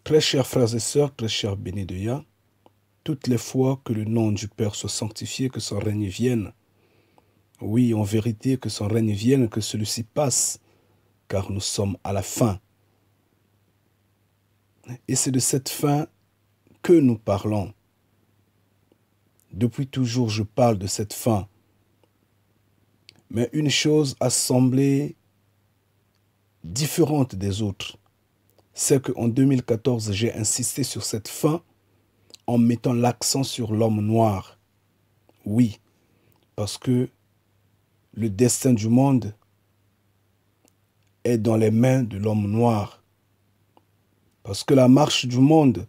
Très chers frères et sœurs, très chers bénis de Yah, toutes les fois que le nom du Père soit sanctifié, que son règne vienne, oui, en vérité, que son règne vienne, que celui-ci passe, car nous sommes à la fin. Et c'est de cette fin que nous parlons. Depuis toujours, je parle de cette fin. Mais une chose a semblé différente des autres, c'est qu'en 2014, j'ai insisté sur cette fin en mettant l'accent sur l'homme noir. Oui, parce que le destin du monde est dans les mains de l'homme noir. Parce que la marche du monde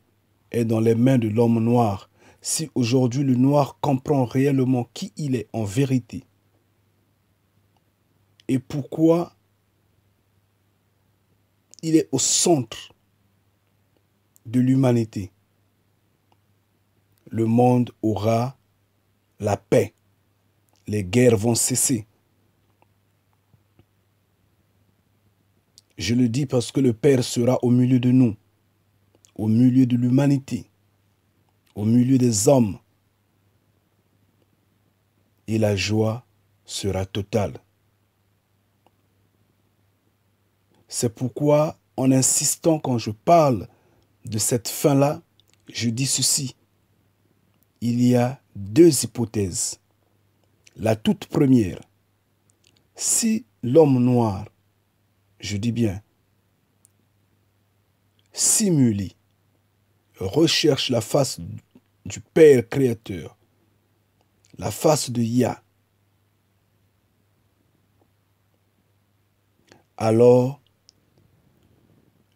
est dans les mains de l'homme noir. Si aujourd'hui le noir comprend réellement qui il est en vérité et pourquoi il est au centre de l'humanité, le monde aura la paix. Les guerres vont cesser. Je le dis parce que le Père sera au milieu de nous, au milieu de l'humanité, au milieu des hommes. Et la joie sera totale. C'est pourquoi, en insistant quand je parle de cette fin-là, je dis ceci. Il y a deux hypothèses. La toute première, si l'homme noir, je dis bien, simule, recherche la face du Père créateur, la face de Yah, alors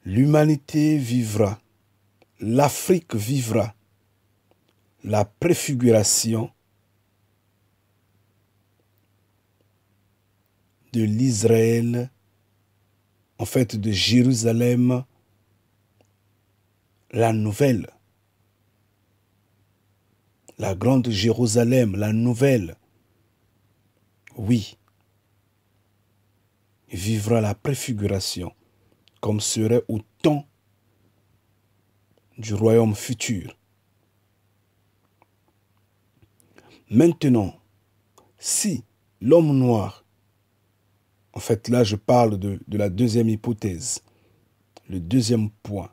l'humanité vivra, l'Afrique vivra la préfiguration de l'Israël, en fait de Jérusalem, la nouvelle, la grande Jérusalem, la nouvelle, oui, vivra la préfiguration, comme serait au temps du royaume futur. Maintenant, si l'homme noir, en fait là je parle de la deuxième hypothèse, le deuxième point,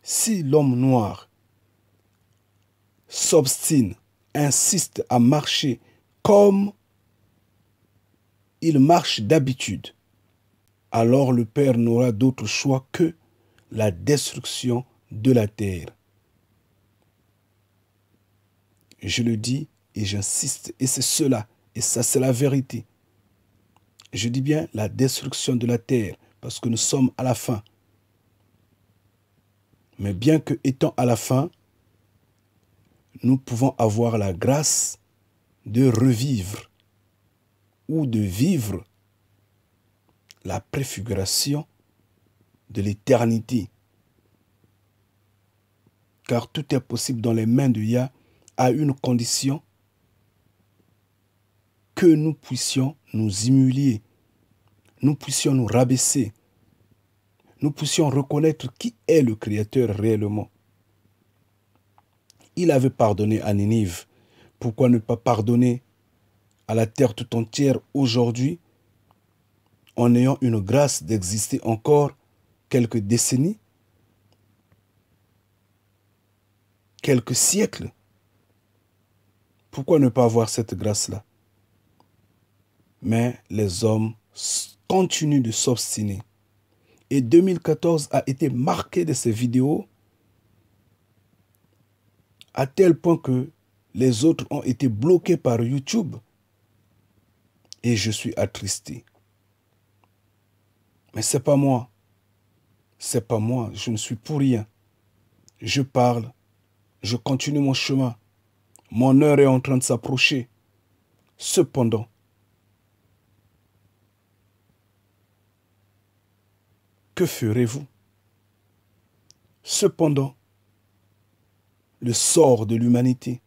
si l'homme noir s'obstine, insiste à marcher comme il marche d'habitude, alors le Père n'aura d'autre choix que la destruction de la terre. Je le dis et j'insiste, et c'est cela, et ça c'est la vérité. Je dis bien la destruction de la terre, parce que nous sommes à la fin. Mais bien que étant à la fin, nous pouvons avoir la grâce de revivre ou de vivre la préfiguration de l'éternité. Car tout est possible dans les mains de Yah à une condition que nous puissions nous humilier, nous puissions nous rabaisser, nous puissions reconnaître qui est le Créateur réellement. Il avait pardonné à Ninive. Pourquoi ne pas pardonner à la terre tout entière aujourd'hui en ayant une grâce d'exister encore quelques décennies, quelques siècles? Pourquoi ne pas avoir cette grâce-là? Mais les hommes continuent de s'obstiner. Et 2014 a été marqué de ces vidéos à tel point que les autres ont été bloqués par YouTube. Et je suis attristé. Mais c'est pas moi. C'est pas moi. Je ne suis pour rien. Je parle. Je continue mon chemin. Mon heure est en train de s'approcher. Cependant, que ferez-vous? Cependant, le sort de l'humanité,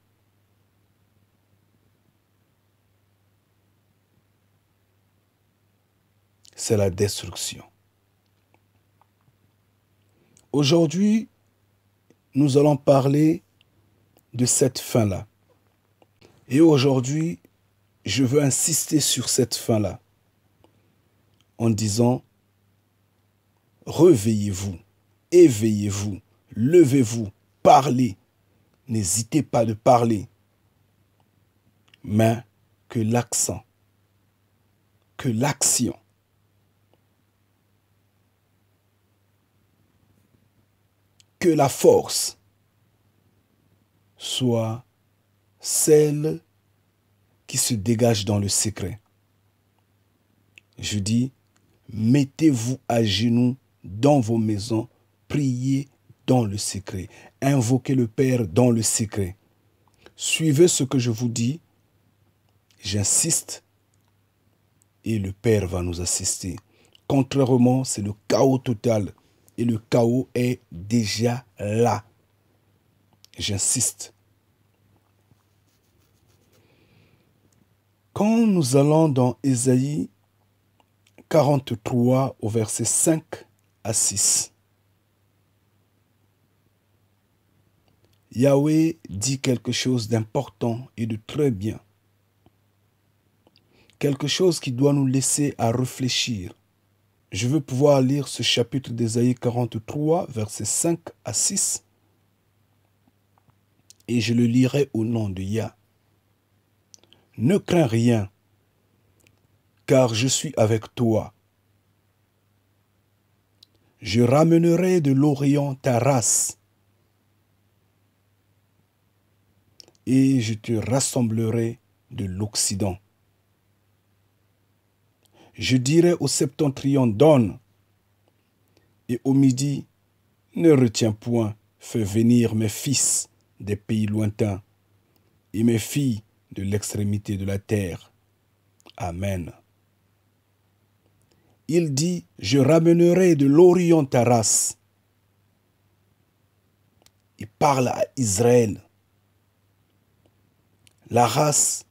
c'est la destruction. Aujourd'hui, nous allons parler de cette fin-là. Et aujourd'hui, je veux insister sur cette fin-là en disant, réveillez-vous, éveillez-vous, levez-vous, parlez. N'hésitez pas de parler, mais que l'accent, que l'action, que la force soit celle qui se dégage dans le secret. Je dis, mettez-vous à genoux dans vos maisons, priez dans le secret, invoquez le Père dans le secret. Suivez ce que je vous dis, j'insiste, et le Père va nous assister. Contrairement, c'est le chaos total, et le chaos est déjà là. J'insiste. Quand nous allons dans Ésaïe 43 au verset 5 à 6, Yahweh dit quelque chose d'important et de très bien. Quelque chose qui doit nous laisser à réfléchir. Je veux pouvoir lire ce chapitre d'Ésaïe 43, versets 5 à 6, et je le lirai au nom de Yah. Ne crains rien, car je suis avec toi. Je ramènerai de l'Orient ta race, et je te rassemblerai de l'Occident. Je dirai au septentrion, donne, et au midi, ne retiens point, fais venir mes fils des pays lointains, et mes filles de l'extrémité de la terre. Amen. Il dit, je ramènerai de l'Orient ta race. Il parle à Israël. La race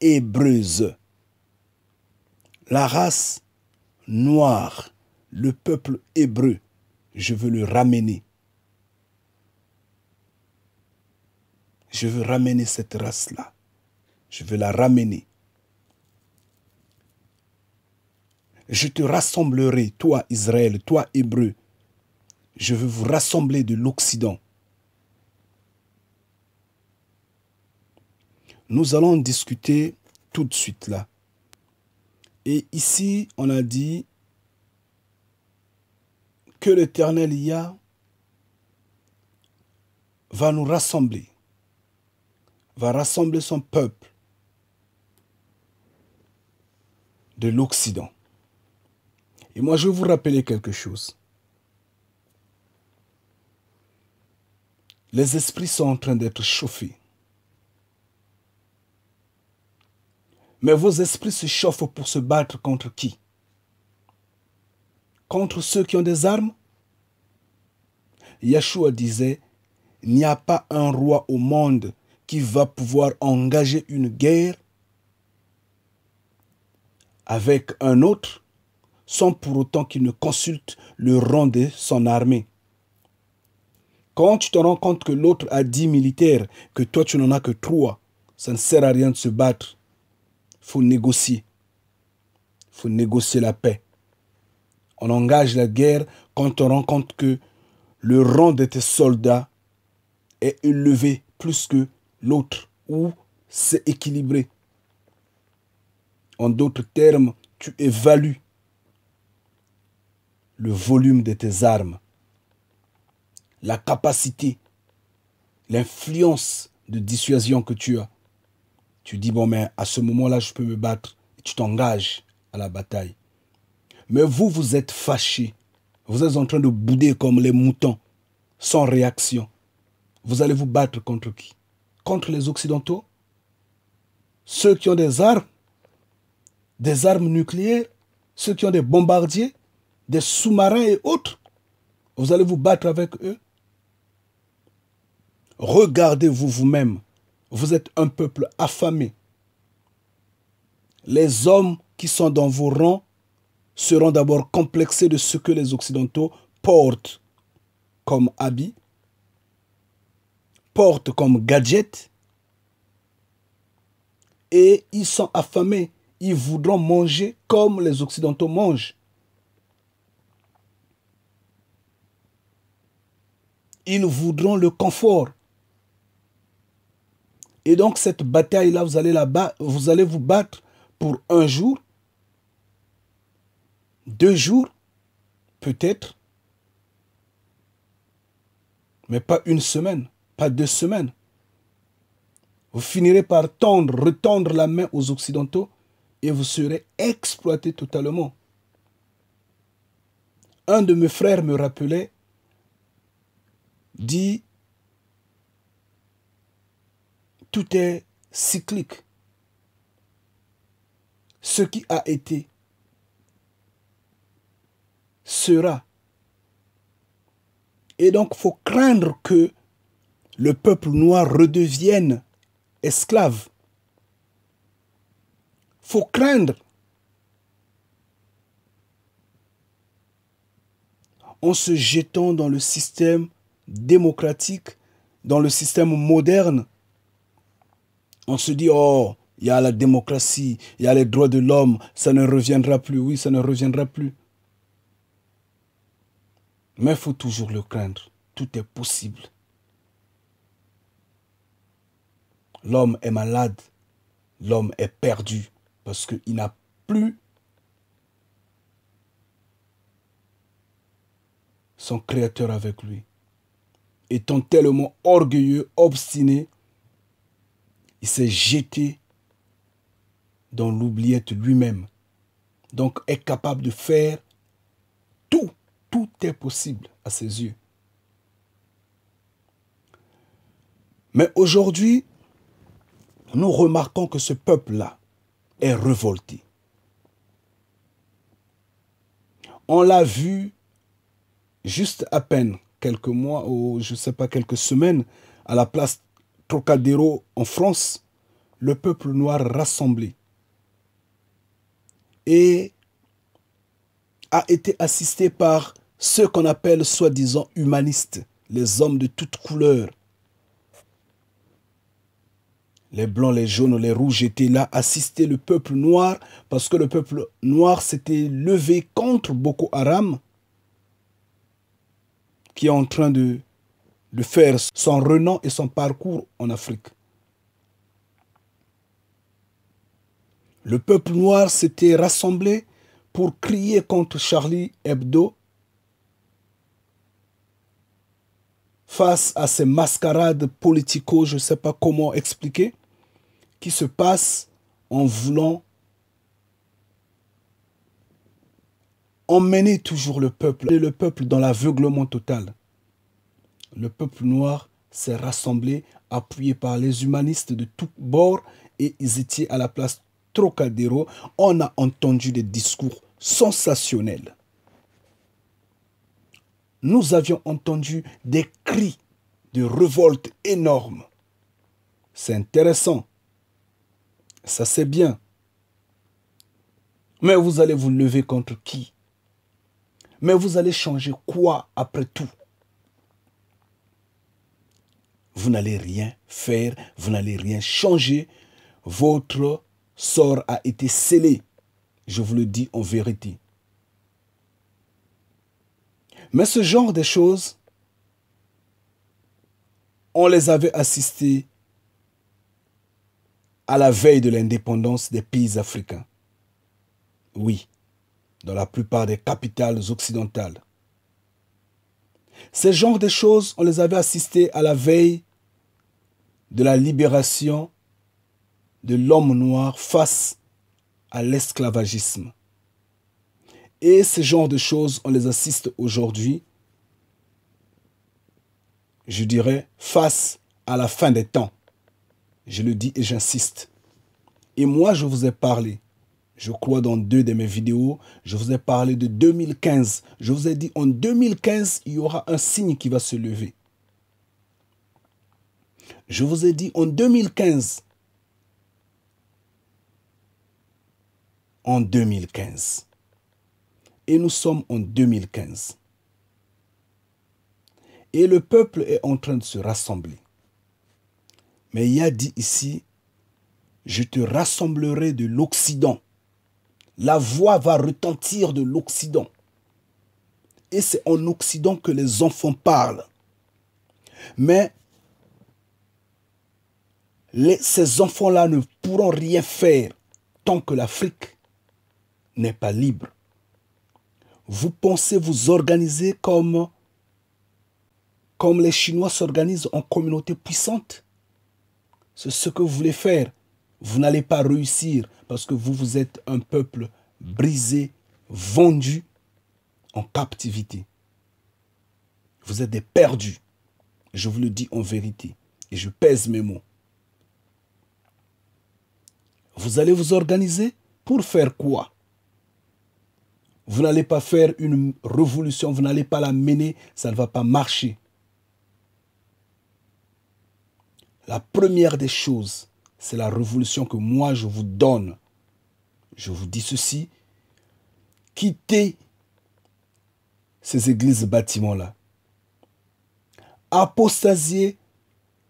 hébreuse. La race noire. Le peuple hébreu. Je veux le ramener. Je veux ramener cette race-là. Je veux la ramener. Je te rassemblerai, toi Israël, toi Hébreu. Je veux vous rassembler de l'Occident. Nous allons discuter tout de suite là. Et ici, on a dit que l'Éternel Yah va nous rassembler. Va rassembler son peuple de l'Occident. Et moi, je vais vous rappeler quelque chose. Les esprits sont en train d'être chauffés. Mais vos esprits se chauffent pour se battre contre qui? Contre ceux qui ont des armes? Yeshua disait, il n'y a pas un roi au monde qui va pouvoir engager une guerre avec un autre sans pour autant qu'il ne consulte le rang de son armée. Quand tu te rends compte que l'autre a 10 militaires, que toi tu n'en as que 3, ça ne sert à rien de se battre. Il faut négocier. Il faut négocier la paix. On engage la guerre quand on rend compte que le rang de tes soldats est élevé plus que l'autre, ou c'est équilibré. En d'autres termes, tu évalues le volume de tes armes, la capacité, l'influence de dissuasion que tu as. Tu dis, bon, mais à ce moment-là, je peux me battre. Et tu t'engages à la bataille. Mais vous, vous êtes fâchés. Vous êtes en train de bouder comme les moutons, sans réaction. Vous allez vous battre contre qui? Contre les Occidentaux? Ceux qui ont des armes nucléaires, ceux qui ont des bombardiers, des sous-marins et autres. Vous allez vous battre avec eux. Regardez-vous vous-même. Vous êtes un peuple affamé. Les hommes qui sont dans vos rangs seront d'abord complexés de ce que les Occidentaux portent. comme habit, portent comme gadget, et ils sont affamés. Ils voudront manger comme les Occidentaux mangent. Ils voudront le confort. Et donc cette bataille-là, vous allez vous battre pour un jour, 2 jours, peut-être, mais pas une semaine, pas 2 semaines. Vous finirez par retendre la main aux Occidentaux et vous serez exploité totalement. Un de mes frères me rappelait, dit, tout est cyclique. Ce qui a été sera. Et donc, il faut craindre que le peuple noir redevienne esclave. Il faut craindre. En se jetant dans le système démocratique, dans le système moderne, on se dit, oh, il y a la démocratie, il y a les droits de l'homme, ça ne reviendra plus. Oui, ça ne reviendra plus. Mais il faut toujours le craindre. Tout est possible. L'homme est malade. L'homme est perdu parce qu'il n'a plus son créateur avec lui. Étant tellement orgueilleux, obstiné, il s'est jeté dans l'oubliette lui-même. Donc est capable de faire tout. Tout est possible à ses yeux. Mais aujourd'hui, nous remarquons que ce peuple-là est révolté. On l'a vu juste à peine quelques mois ou je ne sais pas quelques semaines à la place Trocadéro en France, le peuple noir rassemblé et a été assisté par ceux qu'on appelle soi-disant humanistes, les hommes de toutes couleurs. Les blancs, les jaunes, les rouges étaient là, assister le peuple noir, parce que le peuple noir s'était levé contre Boko Haram, qui est en train de faire son renom et son parcours en Afrique. Le peuple noir s'était rassemblé pour crier contre Charlie Hebdo face à ces mascarades politico, je ne sais pas comment expliquer, qui se passent en voulant emmener toujours le peuple dans l'aveuglement total. Le peuple noir s'est rassemblé, appuyé par les humanistes de tous bords, et ils étaient à la place Trocadéro. On a entendu des discours sensationnels. Nous avions entendu des cris de révolte énormes. C'est intéressant. Ça, c'est bien. Mais vous allez vous lever contre qui? Mais vous allez changer quoi après tout? Vous n'allez rien faire, vous n'allez rien changer. Votre sort a été scellé. Je vous le dis en vérité. Mais ce genre de choses, on les avait assistés à la veille de l'indépendance des pays africains. Oui, dans la plupart des capitales occidentales. Ces genres de choses, on les avait assistés à la veille de la libération de l'homme noir face à l'esclavagisme. Et ce genre de choses, on les assiste aujourd'hui, je dirais, face à la fin des temps. Je le dis et j'insiste. Et moi, je vous ai parlé, je crois dans 2 de mes vidéos, je vous ai parlé de 2015. Je vous ai dit, en 2015, il y aura un signe qui va se lever. Je vous ai dit, en 2015, et nous sommes en 2015. Et le peuple est en train de se rassembler. Mais il y a dit ici, je te rassemblerai de l'Occident. La voix va retentir de l'Occident. Et c'est en Occident que les enfants parlent. Mais ces enfants-là ne pourront rien faire tant que l'Afrique n'est pas libre. Vous pensez vous organiser comme les Chinois s'organisent en communauté puissante? C'est ce que vous voulez faire. Vous n'allez pas réussir parce que vous êtes un peuple brisé, vendu en captivité. Vous êtes des perdus. Je vous le dis en vérité. Et je pèse mes mots. Vous allez vous organiser pour faire quoi? Vous n'allez pas faire une révolution, vous n'allez pas la mener, ça ne va pas marcher. La première des choses, c'est la révolution que moi je vous donne. Je vous dis ceci, quittez ces églises bâtiments-là. Apostasiez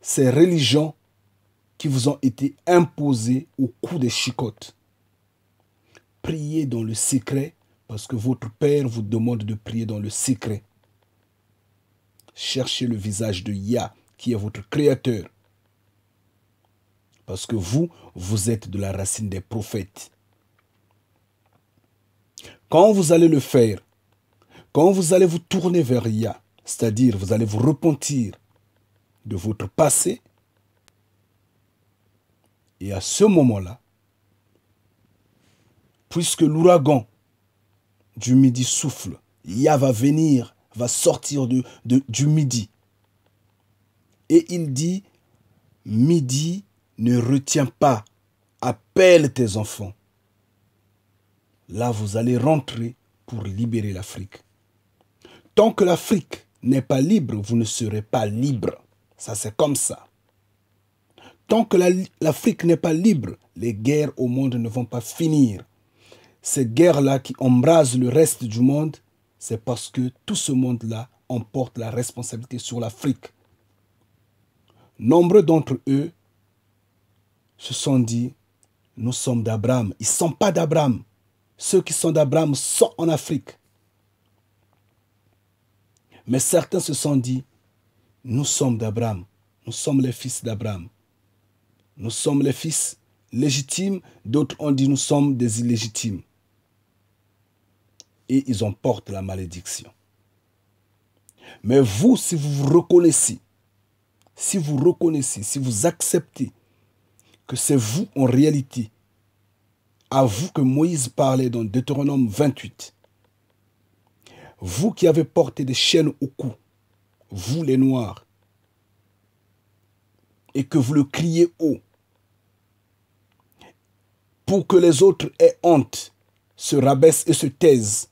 ces religions qui vous ont été imposées au coup des chicottes. Priez dans le secret parce que votre Père vous demande de prier dans le secret. Cherchez le visage de Yah qui est votre Créateur. Parce que vous êtes de la racine des prophètes. Quand vous allez le faire, quand vous allez vous tourner vers Yah, c'est-à-dire vous allez vous repentir de votre passé, et à ce moment-là, puisque l'ouragan du midi souffle, Yah va venir, va sortir du midi. Et il dit, midi, ne retiens pas, appelle tes enfants. Là, vous allez rentrer pour libérer l'Afrique. Tant que l'Afrique n'est pas libre, vous ne serez pas libre. Ça, c'est comme ça. Tant que l'Afrique n'est pas libre, les guerres au monde ne vont pas finir. Ces guerres-là qui embrasent le reste du monde, c'est parce que tout ce monde-là emporte la responsabilité sur l'Afrique. Nombreux d'entre eux se sont dit, nous sommes d'Abraham. Ils ne sont pas d'Abraham. Ceux qui sont d'Abraham sont en Afrique. Mais certains se sont dit, nous sommes d'Abraham. Nous sommes les fils d'Abraham. Nous sommes les fils légitimes. D'autres ont dit, nous sommes des illégitimes. Et ils emportent la malédiction. Mais vous, si vous vous reconnaissez, si vous acceptez que c'est vous en réalité, à vous que Moïse parlait dans Deutéronome 28, vous qui avez porté des chaînes au cou, vous les Noirs, et que vous le criez haut, pour que les autres aient honte, se rabaissent et se taisent,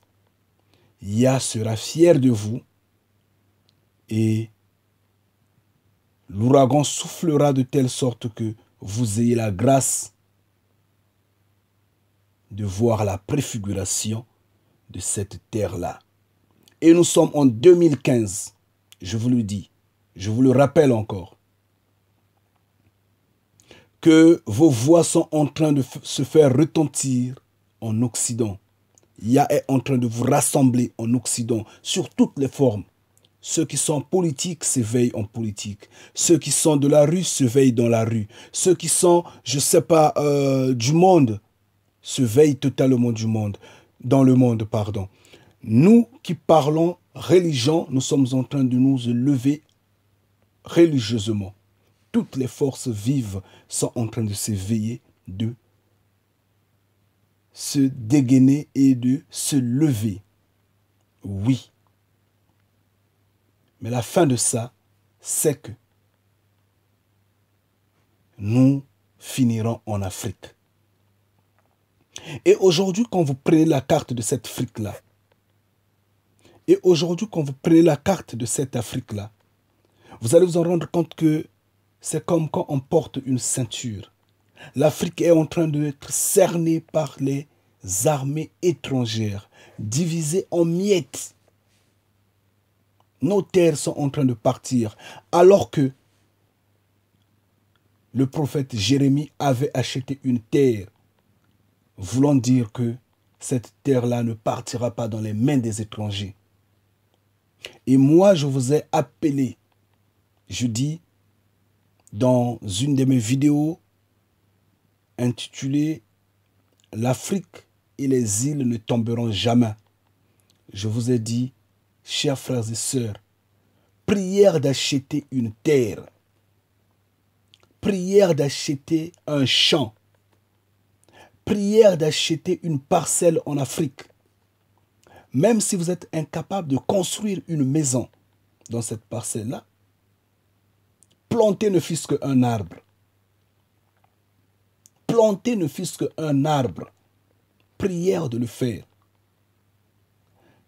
Yah sera fier de vous et l'ouragan soufflera de telle sorte que vous ayez la grâce de voir la préfiguration de cette terre-là. Et nous sommes en 2015, je vous le dis, je vous le rappelle encore, que vos voix sont en train de se faire retentir en Occident. Yah est en train de vous rassembler en Occident sur toutes les formes. Ceux qui sont politiques s'éveillent en politique. Ceux qui sont de la rue s'éveillent dans la rue. Ceux qui sont, je ne sais pas, du monde s'éveillent totalement dans le monde, pardon. Nous qui parlons religion, nous sommes en train de nous lever religieusement. Toutes les forces vives sont en train de s'éveiller, de se dégainer et de se lever. Oui. Mais la fin de ça, c'est que nous finirons en Afrique. Et aujourd'hui, quand vous prenez la carte de cette Afrique-là, et aujourd'hui, quand vous prenez la carte de cette Afrique-là, vous allez vous en rendre compte que c'est comme quand on porte une ceinture. L'Afrique est en train d'être cernée par les armées étrangères, divisée en miettes. Nos terres sont en train de partir, alors que le prophète Jérémie avait acheté une terre, voulant dire que cette terre-là ne partira pas dans les mains des étrangers. Et moi, je vous ai appelé, je dis, dans une de mes vidéos intitulée « L'Afrique et les îles ne tomberont jamais ». Je vous ai dit, chers frères et sœurs, prière d'acheter une terre, prière d'acheter un champ, prière d'acheter une parcelle en Afrique. Même si vous êtes incapable de construire une maison dans cette parcelle-là, plantez ne fût-ce qu'un arbre. Plantez ne fût-ce qu'un arbre. Prière de le faire.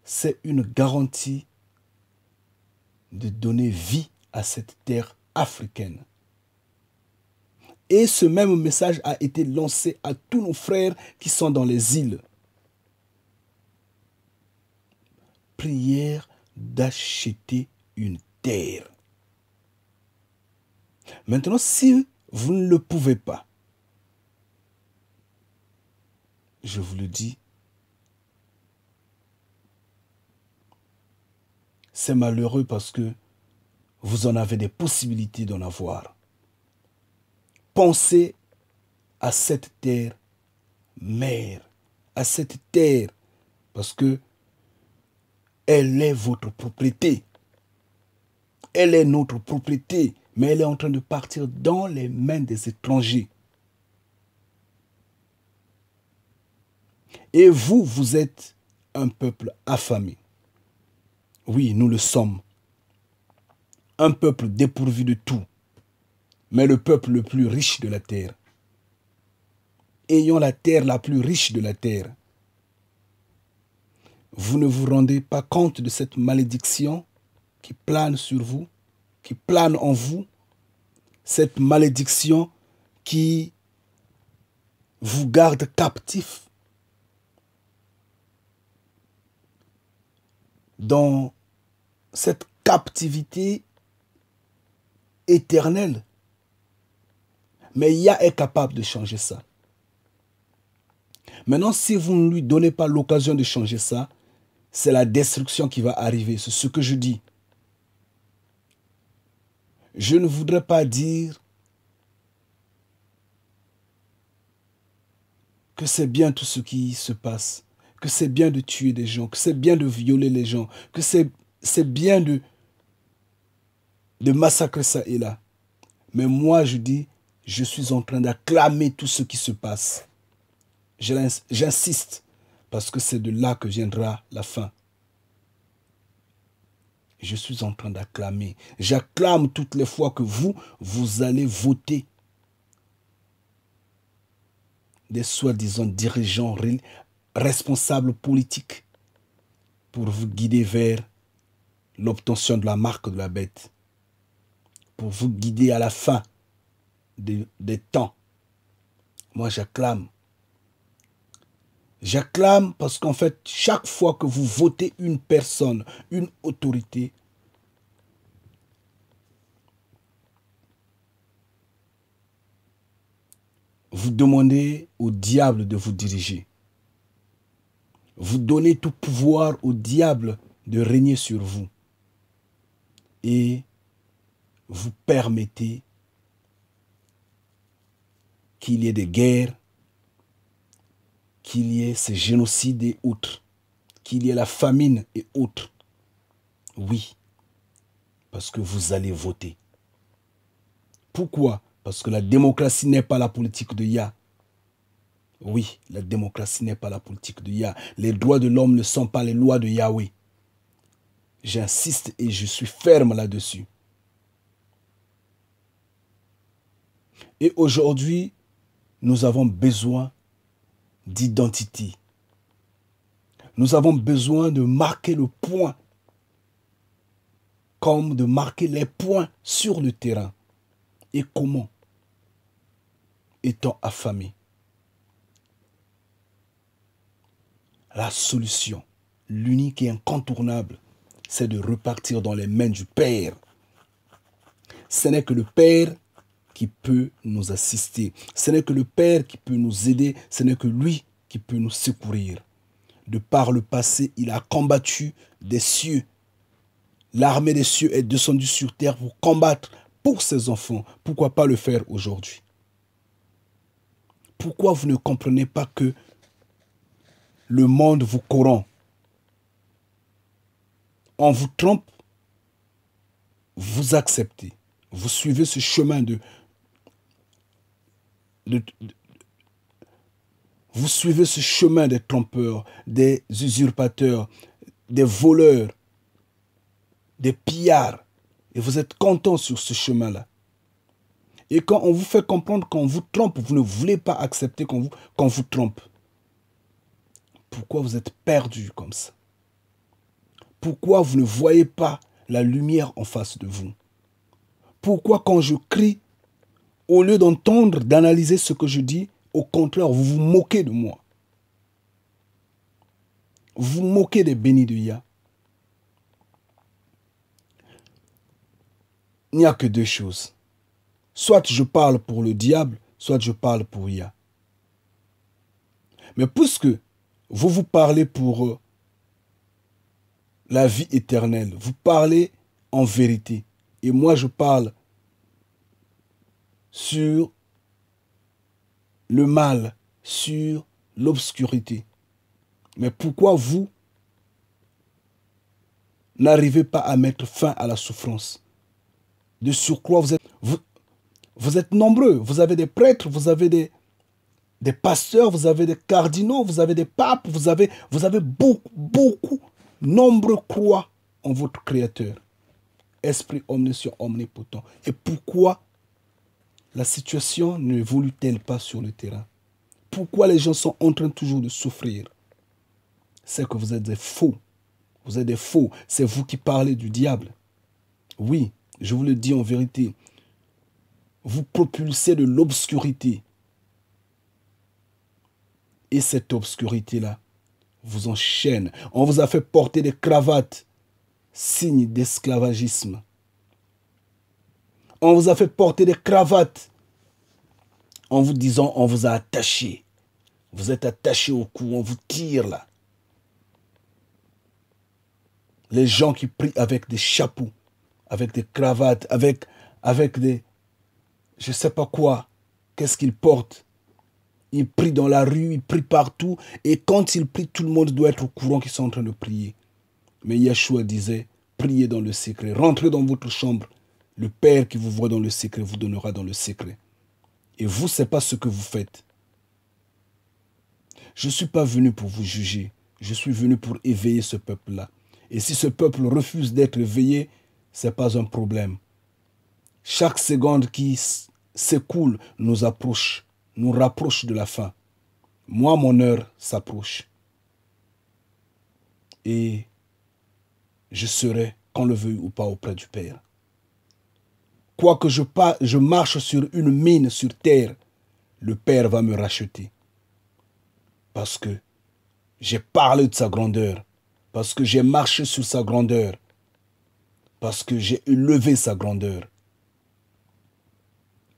C'est une garantie de donner vie à cette terre africaine. Et ce même message a été lancé à tous nos frères qui sont dans les îles. Prière d'acheter une terre. Maintenant, si vous ne le pouvez pas, je vous le dis, c'est malheureux parce que vous en avez des possibilités d'en avoir. Pensez à cette terre mère, à cette terre, parce que elle est votre propriété. Elle est notre propriété, mais elle est en train de partir dans les mains des étrangers. Et vous, vous êtes un peuple affamé. Oui, nous le sommes. Un peuple dépourvu de tout, mais le peuple le plus riche de la terre. Ayant la terre la plus riche de la terre. Vous ne vous rendez pas compte de cette malédiction qui plane sur vous, qui plane en vous, cette malédiction qui vous garde captif dans cette captivité éternelle. Mais Yah est capable de changer ça. Maintenant, si vous ne lui donnez pas l'occasion de changer ça, c'est la destruction qui va arriver. C'est ce que je dis. Je ne voudrais pas dire que c'est bien tout ce qui se passe, que c'est bien de tuer des gens, que c'est bien de violer les gens, que c'est bien de massacrer ça et là. Mais moi, je dis, je suis en train d'acclamer tout ce qui se passe. J'insiste, parce que c'est de là que viendra la fin. Je suis en train d'acclamer. J'acclame toutes les fois que vous allez voter des soi-disant dirigeants responsables politiques pour vous guider vers l'obtention de la marque de la bête, pour vous guider à la fin des temps. Moi, j'acclame. J'acclame parce qu'en fait, chaque fois que vous votez une personne, une autorité, vous demandez au diable de vous diriger. Vous donnez tout pouvoir au diable de régner sur vous. Et vous permettez qu'il y ait des guerres, qu'il y ait ces génocides et autres, qu'il y ait la famine et autres. Oui, parce que vous allez voter. Pourquoi? Parce que la démocratie n'est pas la politique de Yah. Oui, la démocratie n'est pas la politique de Yah. Les droits de l'homme ne sont pas les lois de Yahweh. J'insiste et je suis ferme là-dessus. Et aujourd'hui, nous avons besoin d'identité. Nous avons besoin de marquer le point, comme de marquer les points sur le terrain. Et comment? Étant affamés. La solution, l'unique et incontournable, c'est de repartir dans les mains du Père. Ce n'est que le Père qui peut nous assister. Ce n'est que le Père qui peut nous aider. Ce n'est que lui qui peut nous secourir. De par le passé, il a combattu des cieux. L'armée des cieux est descendue sur terre pour combattre pour ses enfants. Pourquoi pas le faire aujourd'hui? Pourquoi vous ne comprenez pas que le monde vous corrompt? On vous trompe, vous acceptez. Vous suivez ce chemin vous suivez ce chemin des trompeurs, des usurpateurs, des voleurs, des pillards. Et vous êtes content sur ce chemin-là. Et quand on vous fait comprendre qu'on vous trompe, vous ne voulez pas accepter qu'on vous trompe. Pourquoi vous êtes perdu comme ça? Pourquoi vous ne voyez pas la lumière en face de vous? Pourquoi quand je crie, au lieu d'entendre, d'analyser ce que je dis, au contraire, vous vous moquez de moi? Vous vous moquez des bénis de Yah. Il n'y a que deux choses. Soit je parle pour le diable, soit je parle pour Yah. Mais puisque vous parlez pour la vie éternelle, vous parlez en vérité, et moi je parle sur le mal, sur l'obscurité. Mais pourquoi vous n'arrivez pas à mettre fin à la souffrance? De surcroît, vous êtes nombreux. Vous avez des prêtres, vous avez des pasteurs, vous avez des cardinaux, vous avez des papes, vous avez beaucoup, nombreux croient en votre Créateur. Esprit omniscient, omnipotent. Et pourquoi la situation n'évolue-t-elle pas sur le terrain? Pourquoi les gens sont en train toujours de souffrir? C'est que vous êtes des faux. Vous êtes des faux. C'est vous qui parlez du diable. Oui, je vous le dis en vérité. Vous propulsez de l'obscurité. Et cette obscurité-là vous enchaîne. On vous a fait porter des cravates, signe d'esclavagisme. On vous a fait porter des cravates en vous disant on vous a attaché. Vous êtes attaché au cou, on vous tire là. Les gens qui prient avec des chapeaux, avec des cravates, avec des... je ne sais pas quoi. Qu'est-ce qu'ils portent? Ils prient dans la rue, ils prient partout. Et quand ils prient, tout le monde doit être au courant qu'ils sont en train de prier. Mais Yeshua disait, priez dans le secret. Rentrez dans votre chambre. Le Père qui vous voit dans le secret vous donnera dans le secret. Et vous, ce n'est pas ce que vous faites. Je ne suis pas venu pour vous juger. Je suis venu pour éveiller ce peuple-là. Et si ce peuple refuse d'être éveillé, ce n'est pas un problème. Chaque seconde qui s'écoule nous rapproche de la fin. Moi, mon heure s'approche. Et je serai, qu'on le veuille ou pas, auprès du Père. Quoique je marche sur une mine sur terre, le Père va me racheter. Parce que j'ai parlé de sa grandeur. Parce que j'ai marché sur sa grandeur. Parce que j'ai élevé sa grandeur.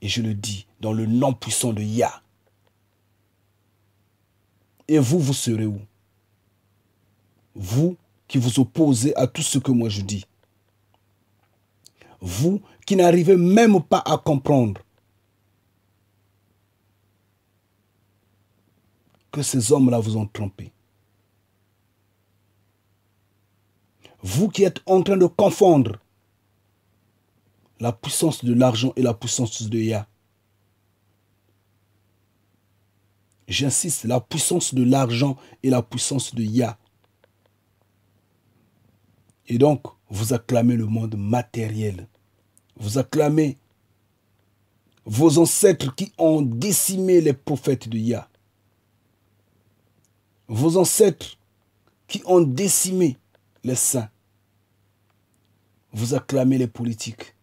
Et je le dis dans le nom puissant de Yah. Et vous, vous serez où? Vous qui vous opposez à tout ce que moi je dis. Vous qui n'arrivez même pas à comprendre que ces hommes-là vous ont trompé. Vous qui êtes en train de confondre la puissance de l'argent et la puissance de Yah. J'insiste, la puissance de l'argent et la puissance de Yah. Et donc, vous acclamez le monde matériel. Vous acclamez vos ancêtres qui ont décimé les prophètes de Yah. Vos ancêtres qui ont décimé les saints. Vous acclamez les politiques.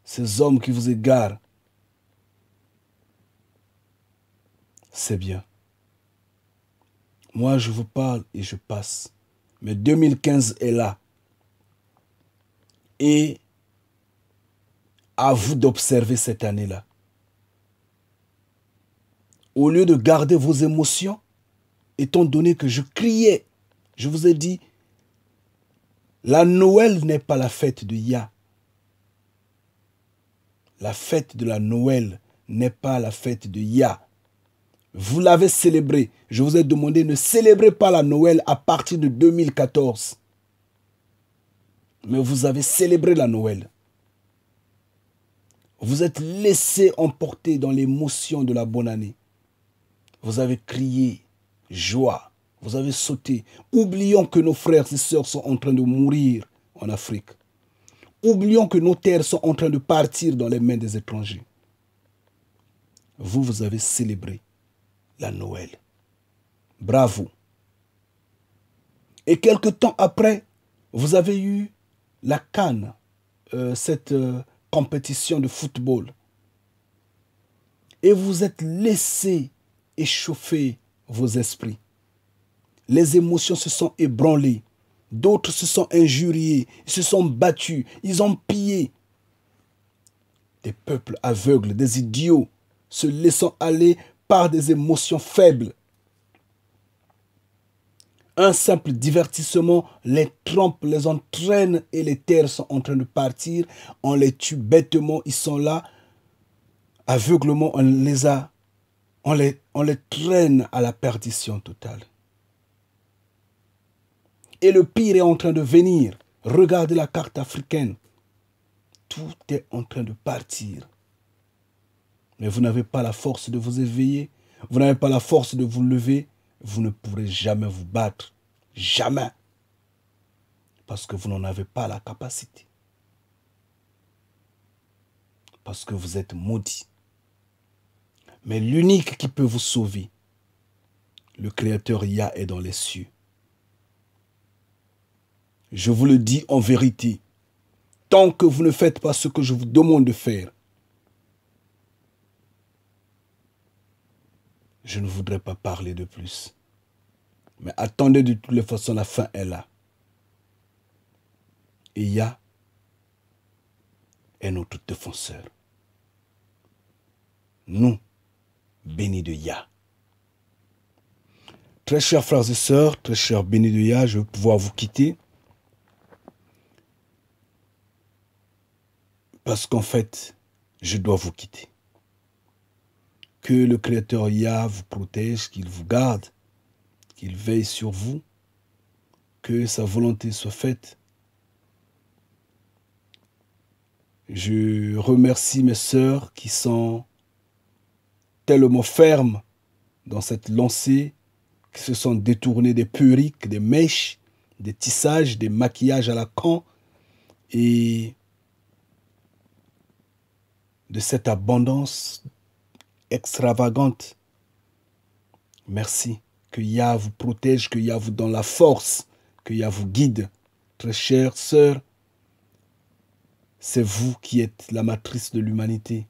Ces hommes qui vous égarent. C'est bien. Moi, je vous parle et je passe. Mais 2015 est là. Et à vous d'observer cette année-là. Au lieu de garder vos émotions, étant donné que je criais, je vous ai dit, la Noël n'est pas la fête de Yah. La fête de la Noël n'est pas la fête de Yah. Vous l'avez célébrée. Je vous ai demandé, ne célébrez pas la Noël à partir de 2014. Mais vous avez célébré la Noël. Vous êtes laissé emporter dans l'émotion de la bonne année. Vous avez crié joie. Vous avez sauté. Oublions que nos frères et sœurs sont en train de mourir en Afrique. Oublions que nos terres sont en train de partir dans les mains des étrangers. Vous, vous avez célébré la Noël. Bravo. Et quelque temps après, vous avez eu la CAN, cette compétition de football. Et vous êtes laissé échauffer vos esprits. Les émotions se sont ébranlées. D'autres se sont injuriés, ils se sont battus, ils ont pillé. Des peuples aveugles, des idiots, se laissant aller par des émotions faibles. Un simple divertissement les trompe, les entraîne et les terres sont en train de partir. On les tue bêtement, ils sont là. Aveuglement, on les traîne à la perdition totale. Et le pire est en train de venir. Regardez la carte africaine. Tout est en train de partir. Mais vous n'avez pas la force de vous éveiller. Vous n'avez pas la force de vous lever. Vous ne pourrez jamais vous battre. Jamais. Parce que vous n'en avez pas la capacité. Parce que vous êtes maudits. Mais l'unique qui peut vous sauver, le Créateur Yah est dans les cieux. Je vous le dis en vérité, tant que vous ne faites pas ce que je vous demande de faire, je ne voudrais pas parler de plus. Mais attendez, de toutes les façons, la fin est là. Et Yah est notre défenseur. Nous, bénis de Yah. Très chers frères et sœurs, très chers bénis de Yah, je vais pouvoir vous quitter. Parce qu'en fait, je dois vous quitter. Que le Créateur Yah vous protège, qu'il vous garde, qu'il veille sur vous, que sa volonté soit faite. Je remercie mes sœurs qui sont tellement fermes dans cette lancée, qui se sont détournées des perruques, des mèches, des tissages, des maquillages à la can et de cette abondance extravagante. Merci. Que Yah vous protège, que Yah vous donne la force, que Yah vous guide. Très chère sœur, c'est vous qui êtes la matrice de l'humanité.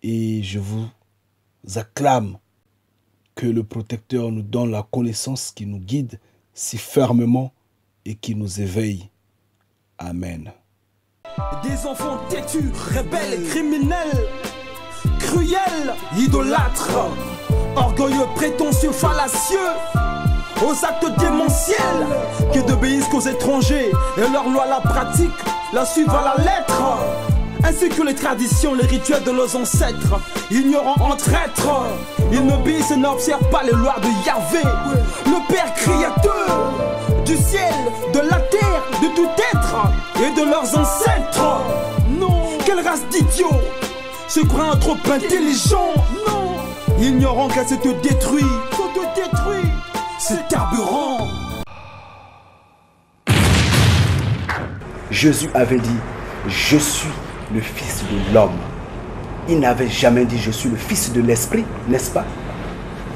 Et je vous acclame que le protecteur nous donne la connaissance qui nous guide si fermement et qui nous éveille. Amen. Des enfants têtus, rebelles, criminels, cruels, idolâtres, orgueilleux, prétentieux, fallacieux, aux actes démentiels, qui n'obéissent qu'aux étrangers et leur loi la pratique, la suivent à la lettre, ainsi que les traditions, les rituels de leurs ancêtres, ignorants en traîtres, ils n'obéissent et n'observent pas les lois de Yahvé, le Père créateur du ciel, de la terre, de tout être et de leurs ancêtres. Non, quelle race d'idiots, se croient trop intelligents. Non, ignorant qu'elle se te détruit, c'est carburant. Jésus avait dit, je suis le Fils de l'homme. Il n'avait jamais dit, je suis le Fils de l'Esprit, n'est-ce pas?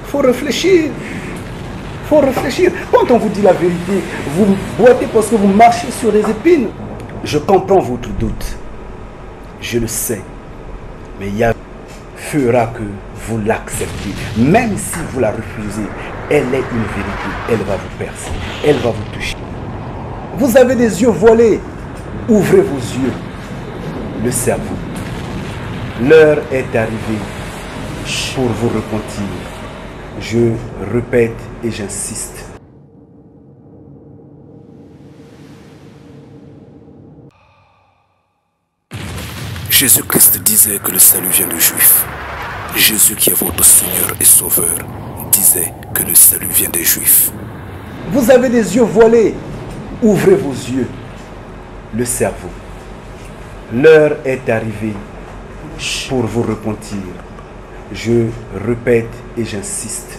Il faut réfléchir. Il faut réfléchir. Quand on vous dit la vérité, vous boitez parce que vous marchez sur des épines. Je comprends votre doute. Je le sais. Mais Yahvé fera que vous l'acceptez. Même si vous la refusez, elle est une vérité. Elle va vous percer. Elle va vous toucher. Vous avez des yeux voilés. ouvrez vos yeux, le cerveau. L'heure est arrivée pour vous repentir. Je répète et j'insiste. Jésus-Christ disait que le salut vient des Juifs. Jésus, qui est votre Seigneur et Sauveur, disait que le salut vient des Juifs. Vous avez des yeux voilés. Ouvrez vos yeux, le cerveau. L'heure est arrivée pour vous repentir. Je répète et j'insiste.